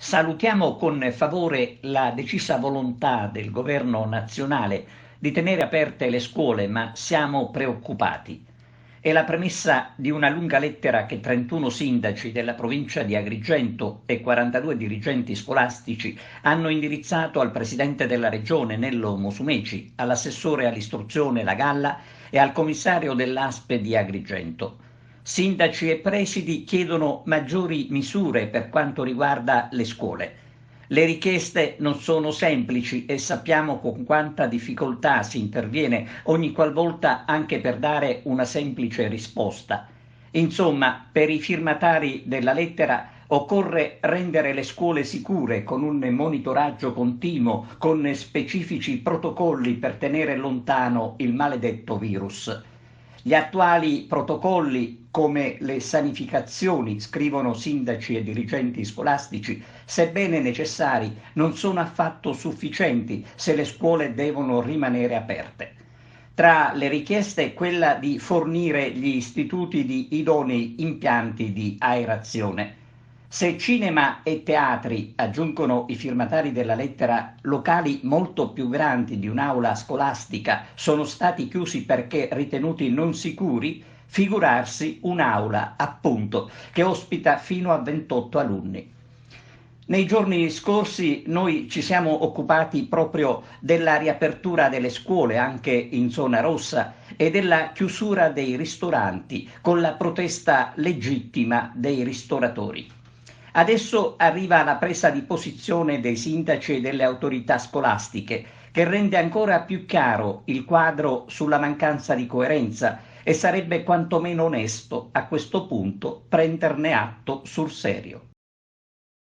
Salutiamo con favore la decisa volontà del governo nazionale di tenere aperte le scuole, ma siamo preoccupati. È la premessa di una lunga lettera che 31 sindaci della provincia di Agrigento e 42 dirigenti scolastici hanno indirizzato al presidente della regione Nello Musumeci, all'assessore all'istruzione La Galla e al commissario dell'ASP di Agrigento. Sindaci e presidi chiedono maggiori misure per quanto riguarda le scuole. Le richieste non sono semplici e sappiamo con quanta difficoltà si interviene ogni qualvolta anche per dare una semplice risposta. Insomma, per i firmatari della lettera occorre rendere le scuole sicure con un monitoraggio continuo, con specifici protocolli per tenere lontano il maledetto virus. Gli attuali protocolli, come le sanificazioni, scrivono sindaci e dirigenti scolastici, sebbene necessari, non sono affatto sufficienti se le scuole devono rimanere aperte. Tra le richieste quella di fornire gli istituti di idonei impianti di aerazione. Se cinema e teatri, aggiungono i firmatari della lettera, locali molto più grandi di un'aula scolastica, sono stati chiusi perché ritenuti non sicuri, figurarsi un'aula, appunto, che ospita fino a 28 alunni. Nei giorni scorsi noi ci siamo occupati proprio della riapertura delle scuole anche in zona rossa e della chiusura dei ristoranti con la protesta legittima dei ristoratori. Adesso arriva la presa di posizione dei sindaci e delle autorità scolastiche, che rende ancora più chiaro il quadro sulla mancanza di coerenza e sarebbe quantomeno onesto a questo punto prenderne atto sul serio.